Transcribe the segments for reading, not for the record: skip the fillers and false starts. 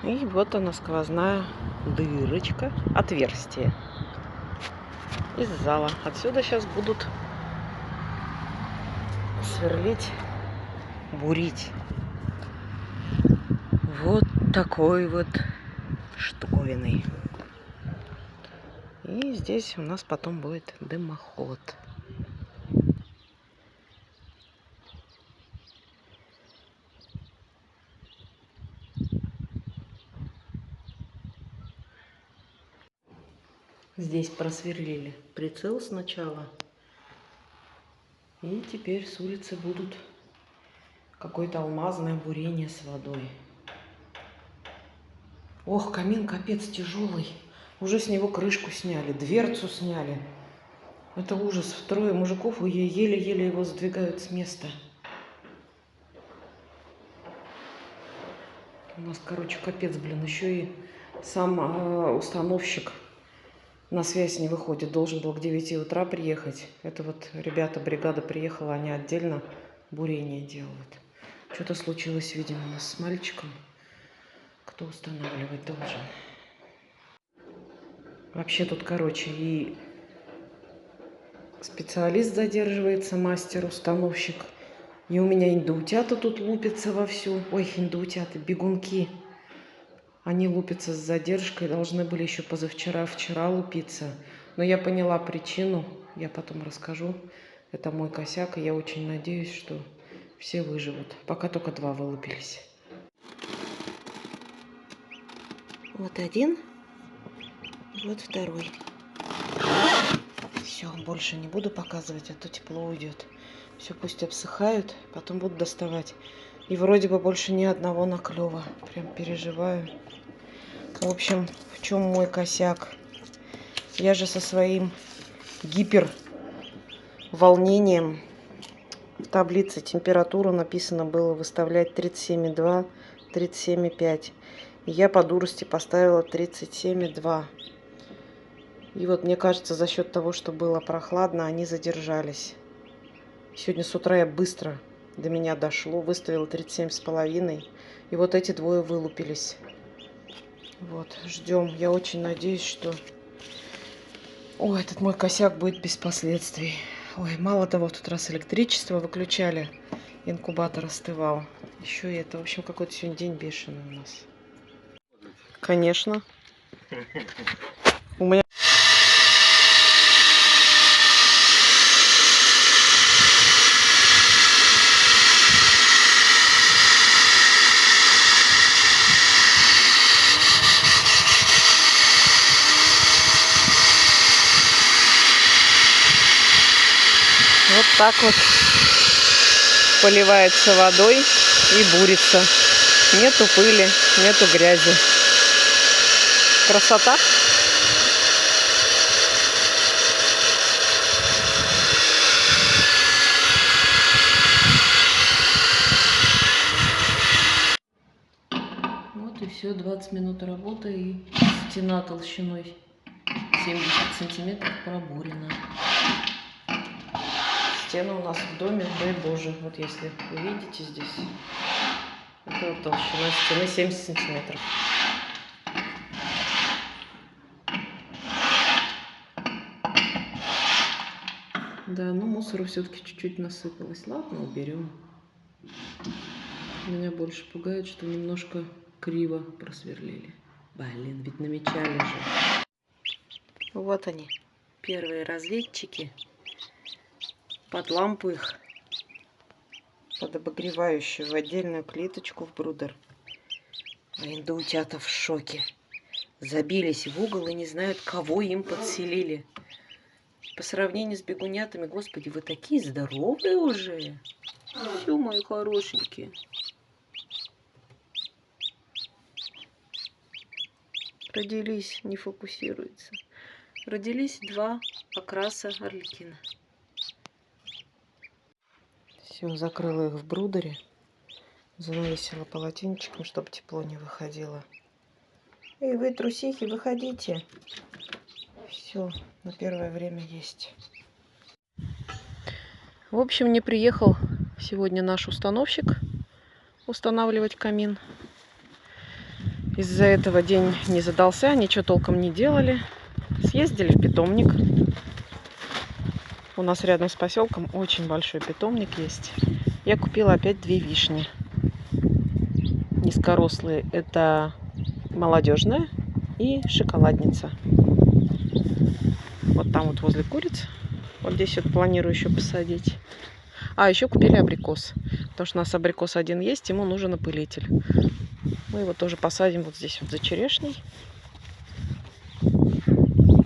И вот она, сквозная дырочка, отверстие из зала. Отсюда сейчас будут сверлить, бурить. Вот такой вот штуковиной. И здесь у нас потом будет дымоход. Здесь просверлили прицел сначала. И теперь с улицы будут какое-то алмазное бурение с водой. Ох, камин капец тяжелый. Уже с него крышку сняли, дверцу сняли. Это ужас. Трое мужиков еле-еле его сдвигают с места. У нас, короче, капец, блин. Еще и сам установщик на связь не выходит. Должен был к 9 утра приехать. Это вот ребята, бригада приехала, они отдельно бурение делают. Что-то случилось, видимо, у нас с мальчиком. Кто устанавливать должен? Вообще тут, короче, и специалист задерживается, мастер, установщик. И у меня индоутята тут лупятся вовсю. Ой, индоутята, бегунки. Они лупятся с задержкой. Должны были еще вчера лупиться. Но я поняла причину. Я потом расскажу. Это мой косяк. И я очень надеюсь, что все выживут. Пока только 2 вылупились. Вот один. Вот второй. Все, больше не буду показывать, а то тепло уйдет. Все, пусть обсыхают, потом буду доставать. И вроде бы больше ни одного наклева. Прям переживаю. В общем, в чем мой косяк? Я же со своим гиперволнением в таблице температуру написано было выставлять 37,2, 37,5. И я по дурости поставила 37,2. И вот мне кажется, за счет того, что было прохладно, они задержались. Сегодня с утра я быстро до меня дошло, выставила 37,5. И вот эти двое вылупились. Вот, ждем. Я очень надеюсь, что... Ой, этот мой косяк будет без последствий. Ой, мало того, в тот раз электричество выключали, инкубатор остывал. Еще и это, в общем, какой-то сегодня день бешеный у нас. Конечно. У меня... Вот так вот поливается водой и бурится. Нету пыли, нету грязи. Красота. Вот и все, 20 минут работы, и стена толщиной 70 сантиметров пробурена. Стены у нас в доме, дай боже, вот если вы видите здесь, это вот толщина стены 70 сантиметров. Да, ну мусора все-таки чуть-чуть насыпалось. Ладно, уберем. Меня больше пугает, что немножко криво просверлили. Блин, ведь намечали же. Вот они, первые разведчики. Под лампу их, под обогревающую, в отдельную клеточку в брудер. А индоутята в шоке. Забились в угол и не знают, кого им подселили. По сравнению с бегунятами, господи, вы такие здоровые уже. Все, мои хорошенькие. Родились, не фокусируется. Родились 2 окраса арлекина. Все, закрыла их в брудере. Занавесила полотенчиком, чтобы тепло не выходило. Эй, вы, трусихи, выходите. Все, на первое время есть. В общем, не приехал сегодня наш установщик устанавливать камин. Из-за этого день не задался, ничего толком не делали. Съездили в питомник. У нас рядом с поселком очень большой питомник есть. Я купила опять 2 вишни. Низкорослые. Это молодежная и шоколадница. Вот там вот возле куриц. Вот здесь вот планирую еще посадить. А, еще купили абрикос. Потому что у нас абрикос один есть, ему нужен опылитель. Мы его тоже посадим вот здесь вот за черешней. Вот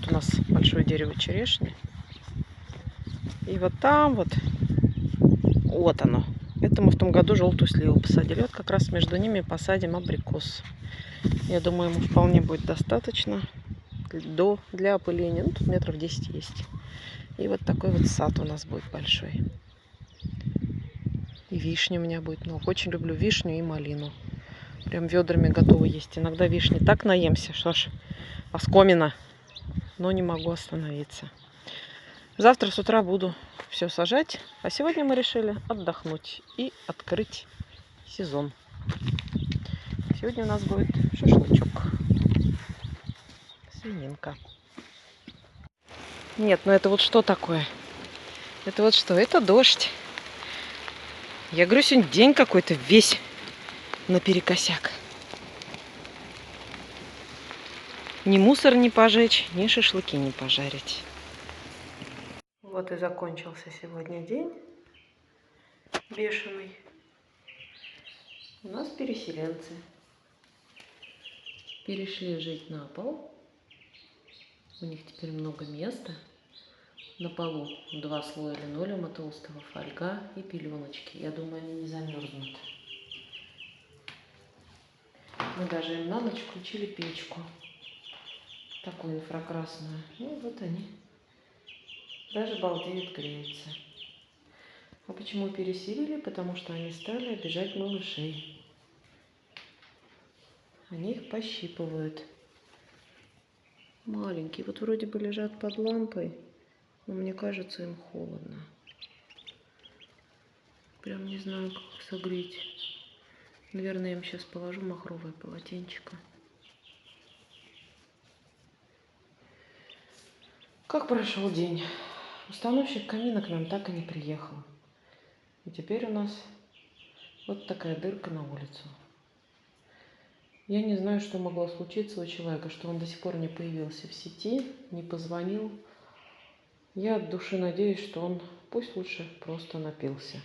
у нас большое дерево черешни. И вот там вот оно. Это мы в том году желтую сливу посадили. Вот как раз между ними посадим абрикос. Я думаю, ему вполне будет достаточно для опыления. Ну, тут метров 10 есть. И вот такой вот сад у нас будет большой. И вишни у меня будет много. Очень люблю вишню и малину. Прям ведрами готовы есть. Иногда вишни так наемся, что ж оскомина. Но не могу остановиться. Завтра с утра буду все сажать. А сегодня мы решили отдохнуть и открыть сезон. Сегодня у нас будет шашлычок. Свининка. Нет, ну это вот что такое? Это вот что? Это дождь. Я говорю, сегодня день какой-то весь наперекосяк. Ни мусор не пожечь, ни шашлыки не пожарить. Вот и закончился сегодня день бешеный. У нас переселенцы. Перешли жить на пол. У них теперь много места. На полу 2 слоя линолеума толстого, фольга и пеленочки. Я думаю, они не замерзнут. Мы даже им на ночь включили печку. Такую инфракрасную. Ну вот они. Даже балдеют, греются. А почему переселили? Потому что они стали обижать малышей. Они их пощипывают. Маленькие. Вот вроде бы лежат под лампой, но мне кажется, им холодно. Прям не знаю, как их согреть. Наверное, я им сейчас положу махровое полотенчико. Как прошел день? Установщик камина к нам так и не приехал. И теперь у нас вот такая дырка на улицу. Я не знаю, что могло случиться у человека, что он до сих пор не появился в сети, не позвонил. Я от души надеюсь, что он пусть лучше просто напился,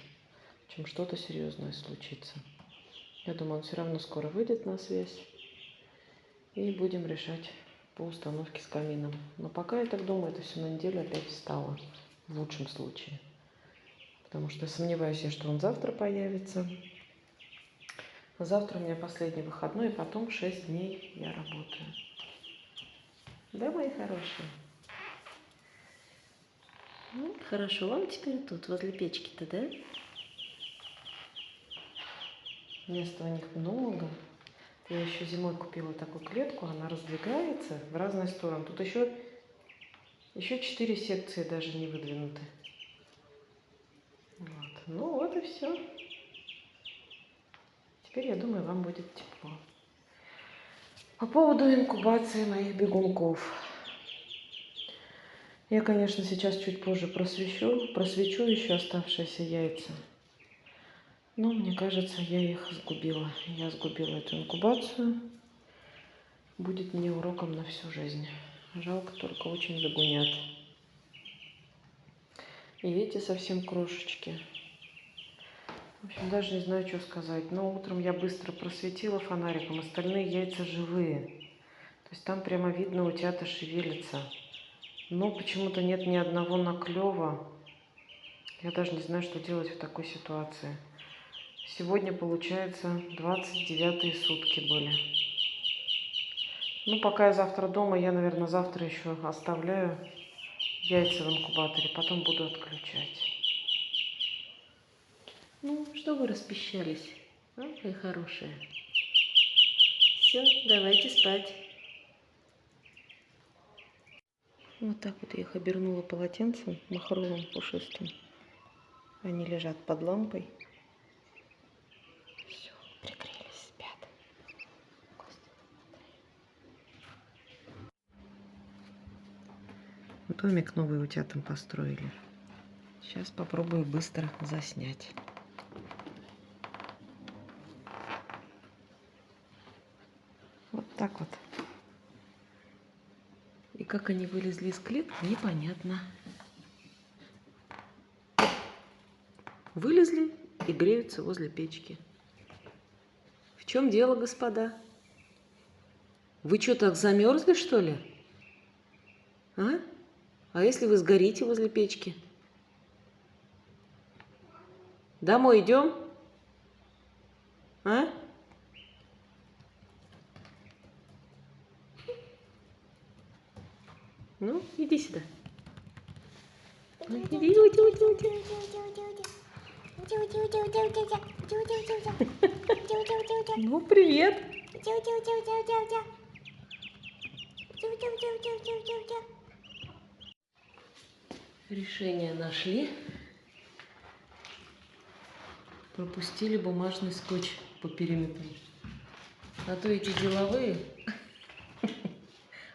чем что-то серьезное случится. Я думаю, он все равно скоро выйдет на связь. И будем решать по установке с камином. Но пока, я так думаю, это все на неделю опять встало. В лучшем случае. Потому что сомневаюсь я, что он завтра появится. Завтра у меня последний выходной, и потом 6 дней я работаю. Да, мои хорошие? Ну, хорошо, вам теперь тут, возле печки-то, да? Места у них много. Я еще зимой купила такую клетку, она раздвигается в разные стороны. Тут еще 4 секции даже не выдвинуты. Вот. Ну вот и все. Теперь, я думаю, вам будет тепло. По поводу инкубации моих бегунков. Я, конечно, сейчас чуть позже просвечу еще оставшиеся яйца. Но мне кажется, я их сгубила. Я сгубила эту инкубацию. Будет мне уроком на всю жизнь. Жалко только очень бегунят. И эти совсем крошечки. В общем, даже не знаю, что сказать. Но утром я быстро просветила фонариком. Остальные яйца живые. То есть там прямо видно, утята шевелятся. Но почему-то нет ни одного наклева. Я даже не знаю, что делать в такой ситуации. Сегодня, получается, 29-е сутки были. Ну, пока я завтра дома, я, наверное, завтра еще оставляю яйца в инкубаторе. Потом буду отключать. Ну, что вы распищались? А, вы хорошие. Все, давайте спать. Вот так вот я их обернула полотенцем махровым пушистым. Они лежат под лампой. Все, пригрелись, спят. Домик новый у тебя там построили. Сейчас попробую быстро заснять. Вот так вот. И как они вылезли из клетки, непонятно. Вылезли и греются возле печки. В чем дело, господа? Вы что, так замерзли, что ли? А? А если вы сгорите возле печки? Домой идем? А? Ну, иди сюда. Иди, уйди. Ну, привет. Решение нашли. Пропустили бумажный скотч по периметру. А то эти деловые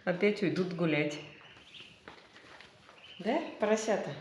опять уйдут гулять. Да, поросята?